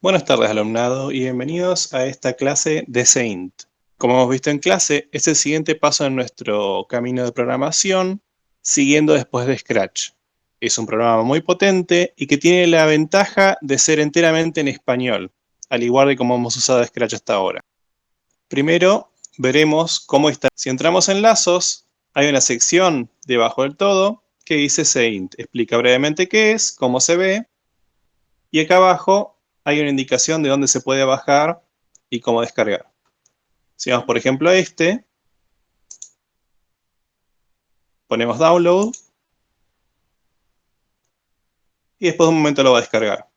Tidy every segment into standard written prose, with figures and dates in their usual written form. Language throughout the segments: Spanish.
Buenas tardes, alumnado, y bienvenidos a esta clase de Saint. Como hemos visto en clase, es el siguiente paso en nuestro camino de programación, siguiendo después de Scratch. Es un programa muy potente y que tiene la ventaja de ser enteramente en español, al igual de como hemos usado Scratch hasta ahora. Primero, veremos cómo está. Si entramos en lazos, hay una sección debajo del todo que dice Saint. Explica brevemente qué es, cómo se ve, y acá abajo hay una indicación de dónde se puede bajar y cómo descargar. Si vamos, por ejemplo, a este, ponemos Download y después de un momento lo va a descargar.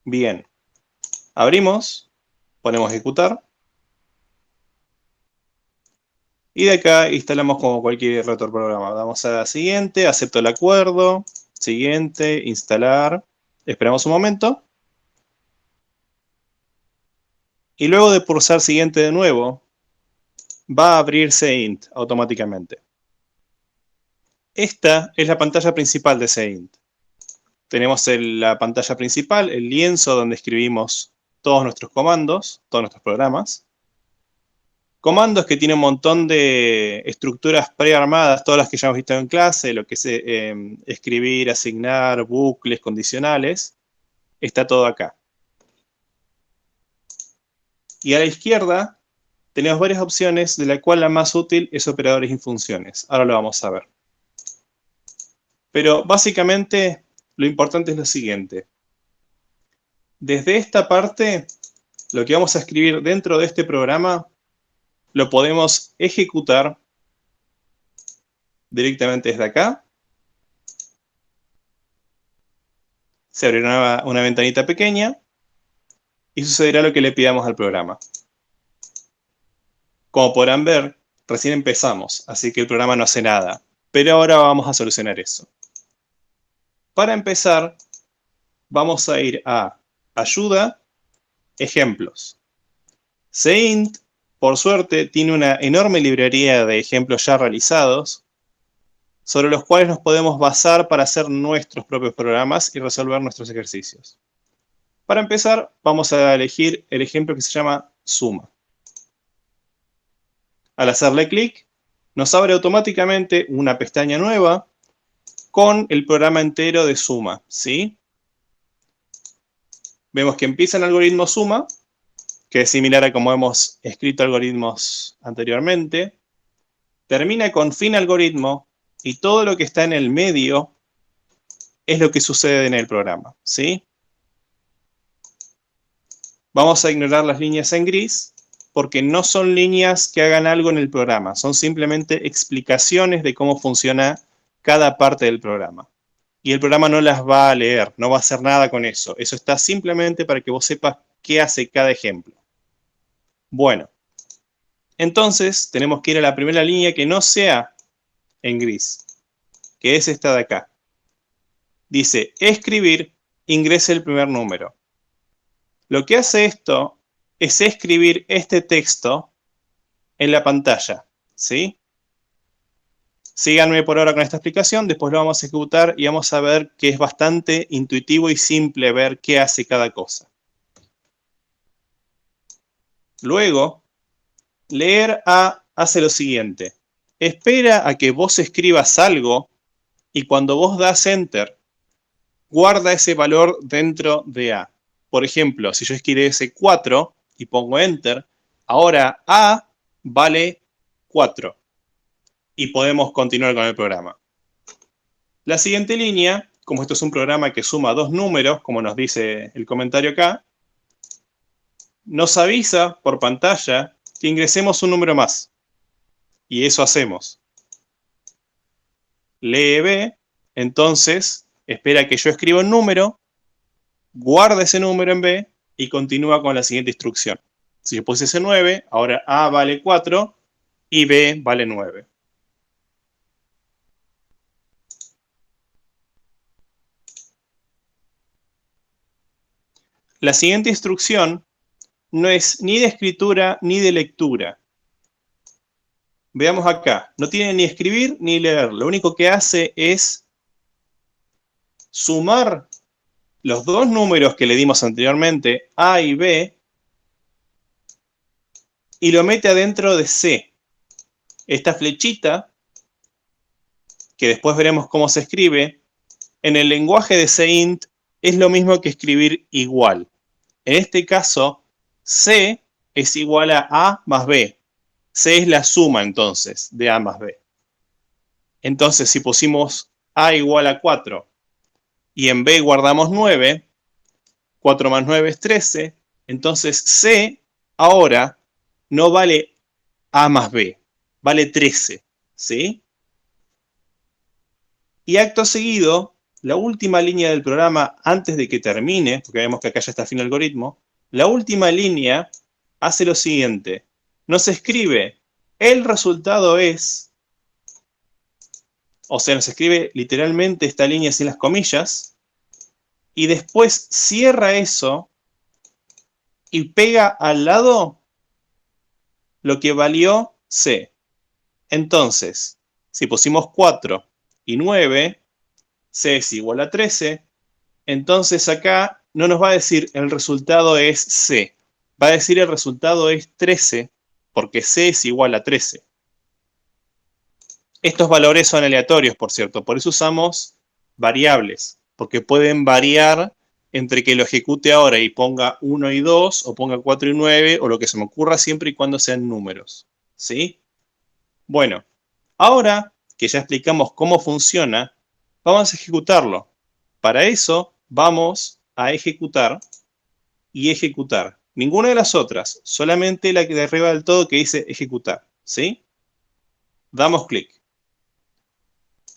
Bien, abrimos, ponemos Ejecutar y de acá instalamos como cualquier otro programa. Damos a Siguiente, acepto el acuerdo, Siguiente, Instalar, esperamos un momento y luego de pulsar Siguiente de nuevo, va a abrir Saint automáticamente. Esta es la pantalla principal de Saint. Tenemos la pantalla principal, el lienzo donde escribimos todos nuestros comandos, todos nuestros programas. Comandos que tienen un montón de estructuras prearmadas, todas las que ya hemos visto en clase, lo que es escribir, asignar, bucles, condicionales. Está todo acá. Y a la izquierda tenemos varias opciones, de la cual la más útil es operadores y funciones. Ahora lo vamos a ver. Pero básicamente lo importante es lo siguiente. Desde esta parte, lo que vamos a escribir dentro de este programa lo podemos ejecutar directamente desde acá. Se abrirá una ventanita pequeña y sucederá lo que le pidamos al programa. Como podrán ver, recién empezamos, así que el programa no hace nada. Pero ahora vamos a solucionar eso. Para empezar, vamos a ir a Ayuda, Ejemplos. Saint, por suerte, tiene una enorme librería de ejemplos ya realizados, sobre los cuales nos podemos basar para hacer nuestros propios programas y resolver nuestros ejercicios. Para empezar, vamos a elegir el ejemplo que se llama suma. Al hacerle clic, nos abre automáticamente una pestaña nueva con el programa entero de suma, ¿sí? Vemos que empieza el algoritmo suma, que es similar a como hemos escrito algoritmos anteriormente. Termina con fin algoritmo y todo lo que está en el medio es lo que sucede en el programa, ¿sí? Vamos a ignorar las líneas en gris porque no son líneas que hagan algo en el programa, son simplemente explicaciones de cómo funciona cada parte del programa. Y el programa no las va a leer, no va a hacer nada con eso. Eso está simplemente para que vos sepas qué hace cada ejemplo. Bueno, entonces tenemos que ir a la primera línea que no sea en gris, que es esta de acá. Dice, escribir, ingrese el primer número. Lo que hace esto es escribir este texto en la pantalla, ¿sí? Síganme por ahora con esta explicación, después lo vamos a ejecutar y vamos a ver que es bastante intuitivo y simple ver qué hace cada cosa. Luego, leer A hace lo siguiente. Espera a que vos escribas algo y cuando vos das Enter, guarda ese valor dentro de A. Por ejemplo, si yo escribiese 4 y pongo Enter, ahora A vale 4 y podemos continuar con el programa. La siguiente línea, como esto es un programa que suma dos números, como nos dice el comentario acá, nos avisa por pantalla que ingresemos un número más. Y eso hacemos. Lee B, entonces espera que yo escriba un número, guarda ese número en B y continúa con la siguiente instrucción. Si yo puse ese 9, ahora A vale 4 y B vale 9. La siguiente instrucción no es ni de escritura ni de lectura. Veamos acá, no tiene ni escribir ni leer, lo único que hace es sumar los dos números que le dimos anteriormente, A y B, y lo mete adentro de C. Esta flechita, que después veremos cómo se escribe, en el lenguaje de CINT es lo mismo que escribir igual. En este caso, C es igual a A más B. C es la suma entonces de A más B. Entonces, si pusimos A igual a 4 y en B guardamos 9, 4 más 9 es 13, entonces C ahora no vale A más B, vale 13, ¿sí? Y acto seguido, la última línea del programa antes de que termine, porque vemos que acá ya está el fin del algoritmo, la última línea hace lo siguiente, nos escribe el resultado es, o sea, nos escribe literalmente esta línea sin las comillas, y después cierra eso y pega al lado lo que valió C. Entonces, si pusimos 4 y 9, C es igual a 13, entonces acá no nos va a decir el resultado es C, va a decir el resultado es 13, porque C es igual a 13. Estos valores son aleatorios, por cierto, por eso usamos variables, porque pueden variar entre que lo ejecute ahora y ponga 1 y 2, o ponga 4 y 9, o lo que se me ocurra siempre y cuando sean números, ¿sí? Bueno, ahora que ya explicamos cómo funciona, vamos a ejecutarlo. Para eso vamos a ejecutar y ejecutar. Ninguna de las otras, solamente la que de arriba del todo que dice ejecutar, ¿sí? Damos clic.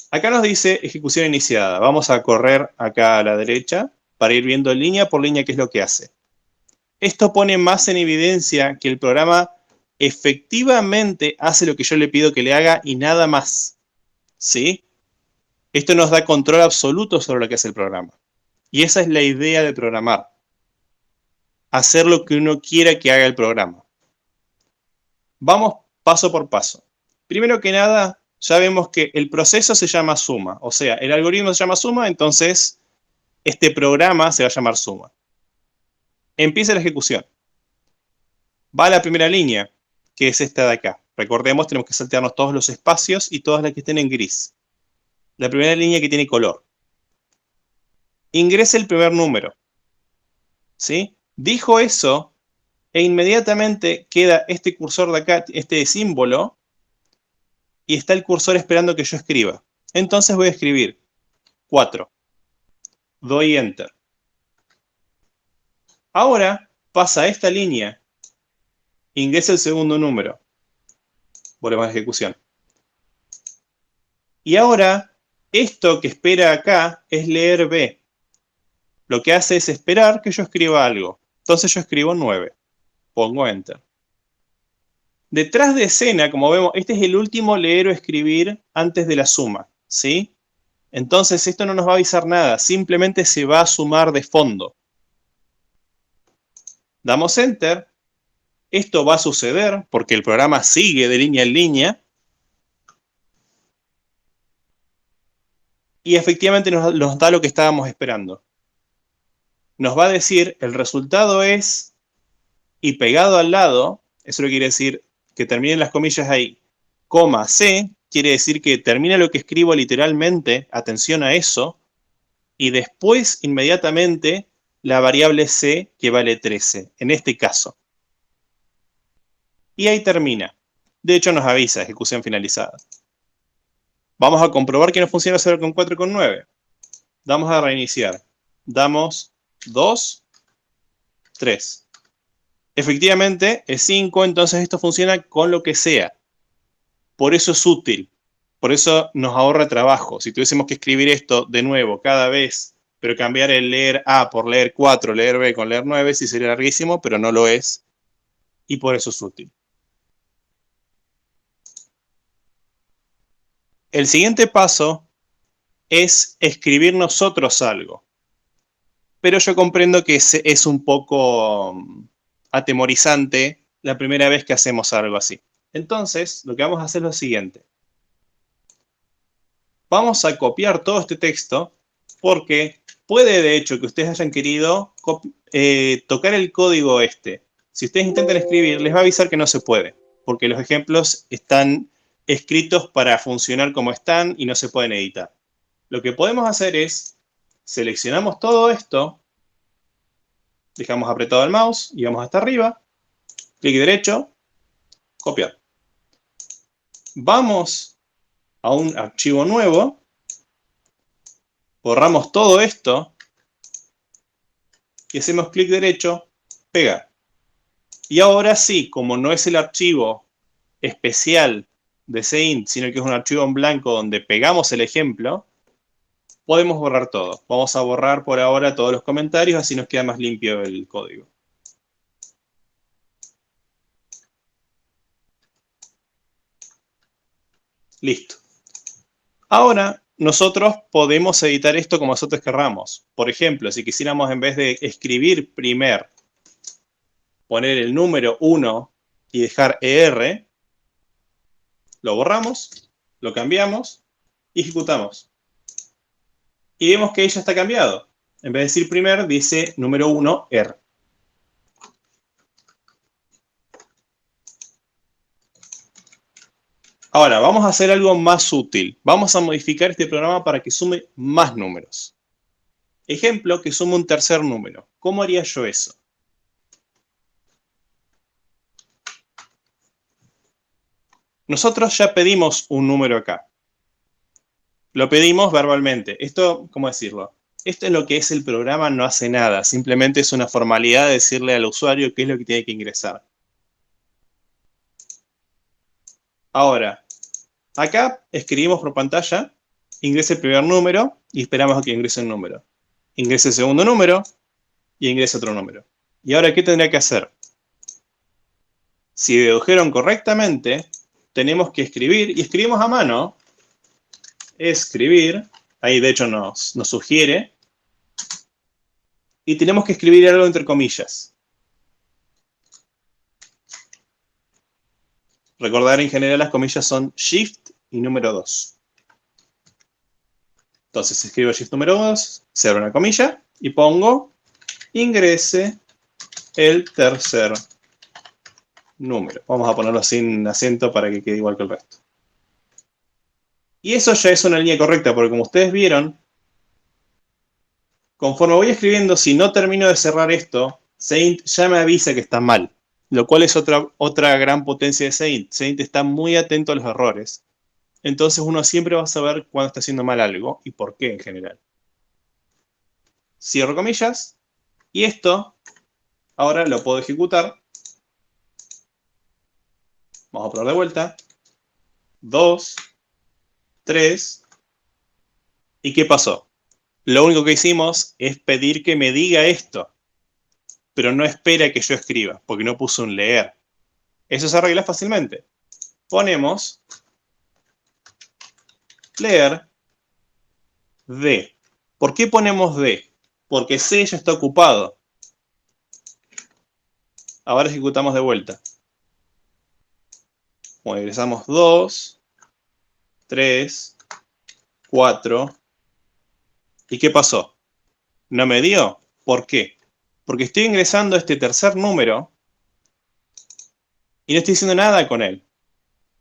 Acá nos dice ejecución iniciada. Vamos a correr acá a la derecha para ir viendo línea por línea qué es lo que hace. Esto pone más en evidencia que el programa efectivamente hace lo que yo le pido que le haga y nada más, ¿sí? Esto nos da control absoluto sobre lo que hace el programa. Y esa es la idea de programar. Hacer lo que uno quiera que haga el programa. Vamos paso por paso. Primero que nada, ya vemos que el proceso se llama suma. O sea, el algoritmo se llama suma, entonces este programa se va a llamar suma. Empieza la ejecución. Va a la primera línea, que es esta de acá. Recordemos, tenemos que saltearnos todos los espacios y todas las que estén en gris. La primera línea que tiene color. Ingresa el primer número, ¿sí? Dijo eso e inmediatamente queda este cursor de acá, este símbolo, y está el cursor esperando que yo escriba. Entonces voy a escribir 4. Doy Enter. Ahora pasa a esta línea, ingresa el segundo número. Volvemos a la ejecución. Y ahora, esto que espera acá es leer B. Lo que hace es esperar que yo escriba algo. Entonces yo escribo 9. Pongo Enter. Detrás de escena, como vemos, este es el último leer o escribir antes de la suma, ¿sí? Entonces esto no nos va a avisar nada, simplemente se va a sumar de fondo. Damos Enter. Esto va a suceder porque el programa sigue de línea en línea. Y efectivamente nos da lo que estábamos esperando. Nos va a decir el resultado es, y pegado al lado, eso lo quiere decir que terminen las comillas ahí, coma C, quiere decir que termina lo que escribo literalmente, atención a eso, y después inmediatamente la variable C que vale 13, en este caso. Y ahí termina. De hecho nos avisa, ejecución finalizada. Vamos a comprobar que no funciona 0,4 con 9. Damos a reiniciar. Damos 2, 3. Efectivamente es 5, entonces esto funciona con lo que sea. Por eso es útil. Por eso nos ahorra trabajo. Si tuviésemos que escribir esto de nuevo cada vez, pero cambiar el leer A por leer 4, leer B con leer 9, sí sería larguísimo, pero no lo es. Y por eso es útil. El siguiente paso es escribir nosotros algo. Pero yo comprendo que es un poco atemorizante la primera vez que hacemos algo así. Entonces, lo que vamos a hacer es lo siguiente. Vamos a copiar todo este texto porque puede, de hecho, que ustedes hayan querido tocar el código este. Si ustedes intentan escribir, les va a avisar que no se puede, porque los ejemplos están escritos para funcionar como están y no se pueden editar. Lo que podemos hacer es, seleccionamos todo esto, dejamos apretado el mouse y vamos hasta arriba, clic derecho, copiar. Vamos a un archivo nuevo, borramos todo esto y hacemos clic derecho, pegar. Y ahora sí, como no es el archivo especial de Ceint, sino que es un archivo en blanco donde pegamos el ejemplo, podemos borrar todo. Vamos a borrar por ahora todos los comentarios, así nos queda más limpio el código. Listo. Ahora, nosotros podemos editar esto como nosotros querramos. Por ejemplo, si quisiéramos en vez de escribir primer, poner el número 1 y dejar ER, lo borramos, lo cambiamos y ejecutamos. Y vemos que ya está cambiado. En vez de decir primer, dice número 1, R. Ahora, vamos a hacer algo más útil. Vamos a modificar este programa para que sume más números. Ejemplo, que sume un tercer número. ¿Cómo haría yo eso? Nosotros ya pedimos un número acá. Lo pedimos verbalmente. Esto, ¿cómo decirlo? Esto es lo que es el programa, no hace nada. Simplemente es una formalidad de decirle al usuario qué es lo que tiene que ingresar. Ahora, acá escribimos por pantalla, ingrese el primer número y esperamos a que ingrese un número. Ingrese el segundo número y ingrese otro número. ¿Y ahora qué tendría que hacer? Si dedujeron correctamente, tenemos que escribir, y escribimos a mano, escribir, ahí de hecho nos sugiere, y tenemos que escribir algo entre comillas. Recordar, en general las comillas son Shift y número 2. Entonces escribo Shift número 2, cierro una comilla y pongo ingrese el tercer número. Vamos a ponerlo sin acento para que quede igual que el resto. Y eso ya es una línea correcta, porque como ustedes vieron, conforme voy escribiendo, si no termino de cerrar esto, Ceint ya me avisa que está mal, lo cual es otra gran potencia de Ceint. Ceint está muy atento a los errores. Entonces uno siempre va a saber cuándo está haciendo mal algo y por qué en general. Cierro comillas y esto ahora lo puedo ejecutar. Vamos a probar de vuelta. 2, 3. ¿Y qué pasó? Lo único que hicimos es pedir que me diga esto, pero no espera que yo escriba, porque no puso un leer. Eso se arregla fácilmente. Ponemos leer D. ¿Por qué ponemos D? Porque C ya está ocupado. Ahora ejecutamos de vuelta. Bueno, ingresamos 2, 3, 4. ¿Y qué pasó? ¿No me dio? ¿Por qué? Porque estoy ingresando este tercer número y no estoy haciendo nada con él.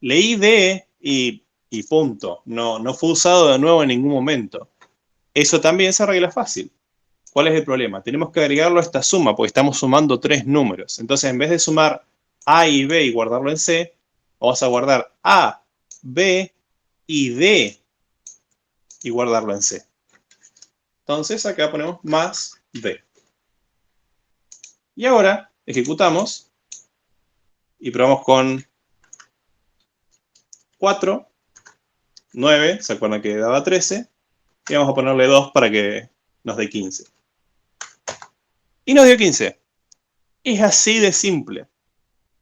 Leí D y punto. No fue usado de nuevo en ningún momento. Eso también se arregla fácil. ¿Cuál es el problema? Tenemos que agregarlo a esta suma porque estamos sumando 3 números. Entonces, en vez de sumar A y B y guardarlo en C, vamos a guardar A, B y D y guardarlo en C. Entonces, acá ponemos más D. Y ahora ejecutamos y probamos con 4, 9, ¿se acuerdan que daba 13? Y vamos a ponerle 2 para que nos dé 15. Y nos dio 15. Es así de simple.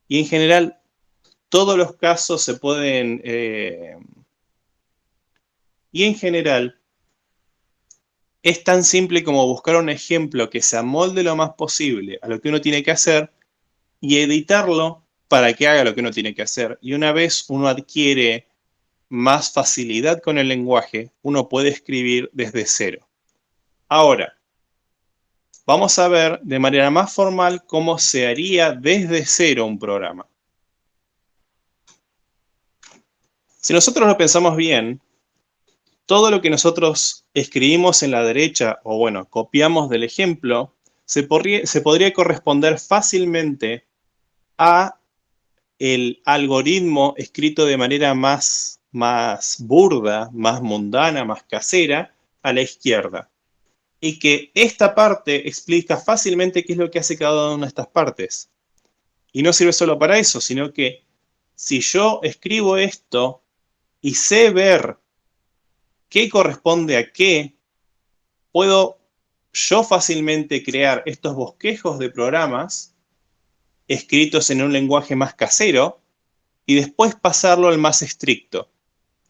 Y en general, todos los casos se pueden... y en general, es tan simple como buscar un ejemplo que se amolde lo más posible a lo que uno tiene que hacer y editarlo para que haga lo que uno tiene que hacer. Y una vez uno adquiere más facilidad con el lenguaje, uno puede escribir desde cero. Ahora, vamos a ver de manera más formal cómo se haría desde cero un programa. Si nosotros lo pensamos bien, todo lo que nosotros escribimos en la derecha, o bueno, copiamos del ejemplo, se podría corresponder fácilmente a el algoritmo escrito de manera más burda, más mundana, más casera, a la izquierda. Y que esta parte explica fácilmente qué es lo que hace cada una de estas partes. Y no sirve solo para eso, sino que si yo escribo esto y sé ver qué corresponde a qué, puedo yo fácilmente crear estos bosquejos de programas escritos en un lenguaje más casero y después pasarlo al más estricto.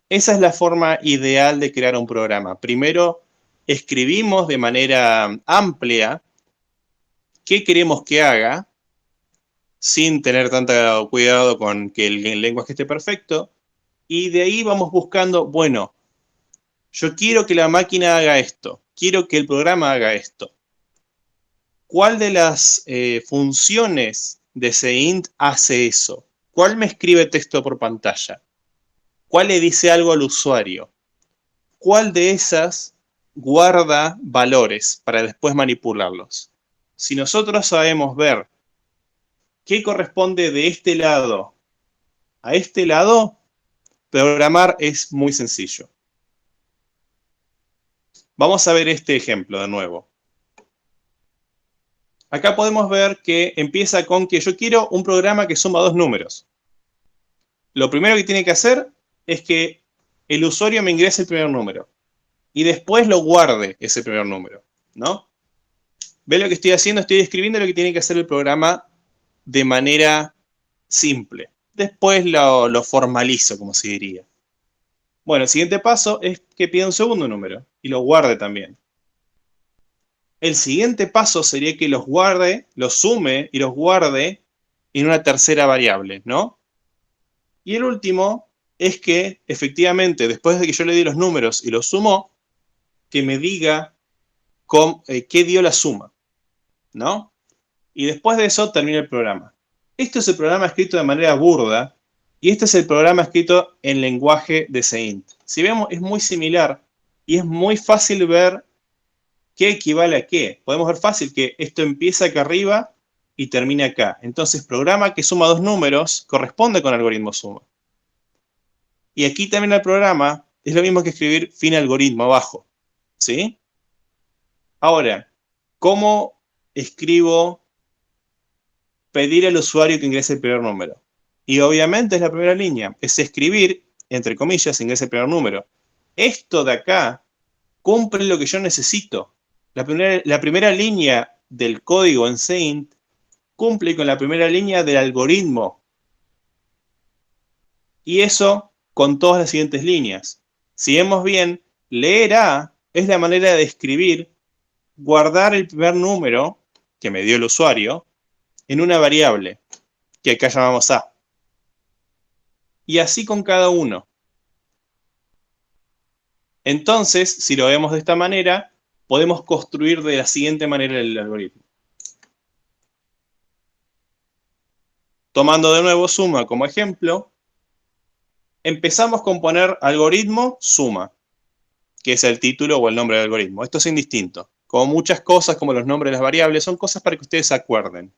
Esa es la forma ideal de crear un programa. Primero escribimos de manera amplia qué queremos que haga, sin tener tanto cuidado con que el lenguaje esté perfecto, y de ahí vamos buscando, bueno, yo quiero que la máquina haga esto, quiero que el programa haga esto. ¿Cuál de las funciones de ese int hace eso? ¿Cuál me escribe texto por pantalla? ¿Cuál le dice algo al usuario? ¿Cuál de esas guarda valores para después manipularlos? Si nosotros sabemos ver qué corresponde de este lado a este lado, programar es muy sencillo. Vamos a ver este ejemplo de nuevo. Acá podemos ver que empieza con que yo quiero un programa que suma dos números. Lo primero que tiene que hacer es que el usuario me ingrese el primer número y después lo guarde ese primer número, ¿no? ¿Ve lo que estoy haciendo? Estoy escribiendo lo que tiene que hacer el programa de manera simple. Después lo formalizo, como se diría. Bueno, el siguiente paso es que pida un segundo número y lo guarde también. El siguiente paso sería que los guarde, los sume y los guarde en una tercera variable, ¿no? Y el último es que, efectivamente, después de que yo le di los números y los sumó, que me diga qué dio la suma, ¿no? Y después de eso termina el programa. Esto es el programa escrito de manera burda y este es el programa escrito en lenguaje de Seint. Si vemos, es muy similar y es muy fácil ver qué equivale a qué. Podemos ver fácil que esto empieza acá arriba y termina acá. Entonces, programa que suma dos números corresponde con algoritmo suma. Y aquí termina el programa, es lo mismo que escribir fin algoritmo abajo. ¿Sí? Ahora, ¿cómo escribo pedir al usuario que ingrese el primer número? Y obviamente es la primera línea, es escribir, entre comillas, ingrese el primer número. Esto de acá cumple lo que yo necesito. La primera línea del código en Saint cumple con la primera línea del algoritmo. Y eso con todas las siguientes líneas. Si vemos bien, leer A es la manera de escribir, guardar el primer número que me dio el usuario en una variable que acá llamamos A. Y así con cada uno. Entonces, si lo vemos de esta manera, podemos construir de la siguiente manera el algoritmo. Tomando de nuevo suma como ejemplo, empezamos con poner algoritmo suma, que es el título o el nombre del algoritmo. Esto es indistinto. Como muchas cosas, como los nombres de las variables, son cosas para que ustedes se acuerden.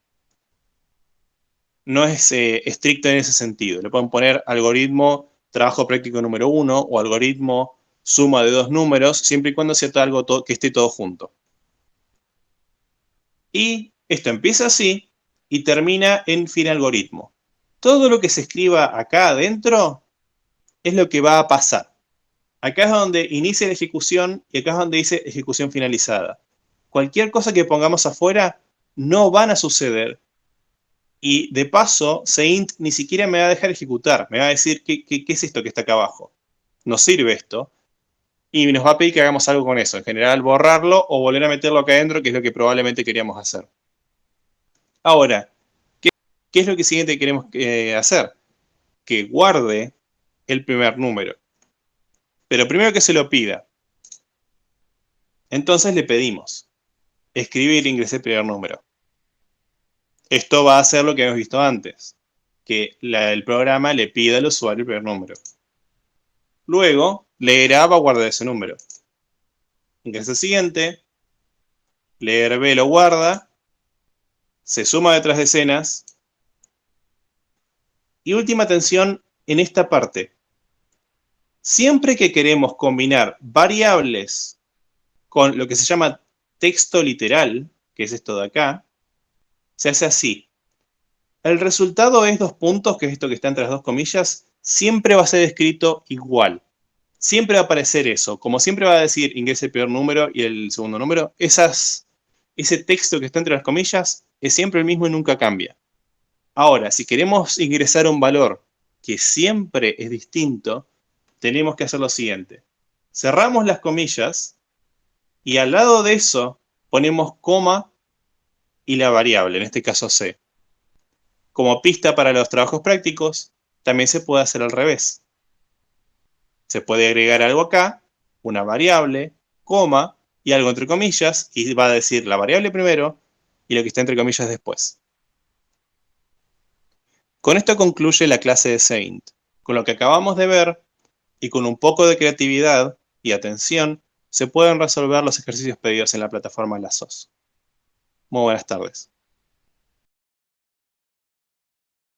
No es estricto en ese sentido. Le pueden poner algoritmo trabajo práctico número 1 o algoritmo suma de dos números, siempre y cuando sea algo que esté todo junto. Y esto empieza así y termina en fin algoritmo. Todo lo que se escriba acá adentro es lo que va a pasar. Acá es donde inicia la ejecución y acá es donde dice ejecución finalizada. Cualquier cosa que pongamos afuera no van a suceder. Y de paso, Seint ni siquiera me va a dejar ejecutar. Me va a decir, ¿qué es esto que está acá abajo? Nos sirve esto. Y nos va a pedir que hagamos algo con eso. En general, borrarlo o volver a meterlo acá adentro, que es lo que probablemente queríamos hacer. Ahora, ¿Qué es lo que siguiente que queremos hacer? Que guarde el primer número. Pero primero que se lo pida. Entonces le pedimos escribir e ingresar el primer número. Esto va a hacer lo que hemos visto antes, que el programa le pida al usuario el primer número. Luego, leerá va a guardar ese número. Ingresa el siguiente, leer B lo guarda, se suma detrás de escenas, y última atención en esta parte. Siempre que queremos combinar variables con lo que se llama texto literal, que es esto de acá, se hace así. El resultado es 2 puntos, que es esto que está entre las 2 comillas, siempre va a ser escrito igual. Siempre va a aparecer eso. Como siempre va a decir ingrese el primer número y el segundo número, ese texto que está entre las comillas es siempre el mismo y nunca cambia. Ahora, si queremos ingresar un valor que siempre es distinto, tenemos que hacer lo siguiente. Cerramos las comillas y al lado de eso ponemos coma y la variable, en este caso C. Como pista para los trabajos prácticos, también se puede hacer al revés. Se puede agregar algo acá, una variable, coma y algo entre comillas, y va a decir la variable primero y lo que está entre comillas después. Con esto concluye la clase de Saint. Con lo que acabamos de ver y con un poco de creatividad y atención, se pueden resolver los ejercicios pedidos en la plataforma La SOS. Muy buenas tardes.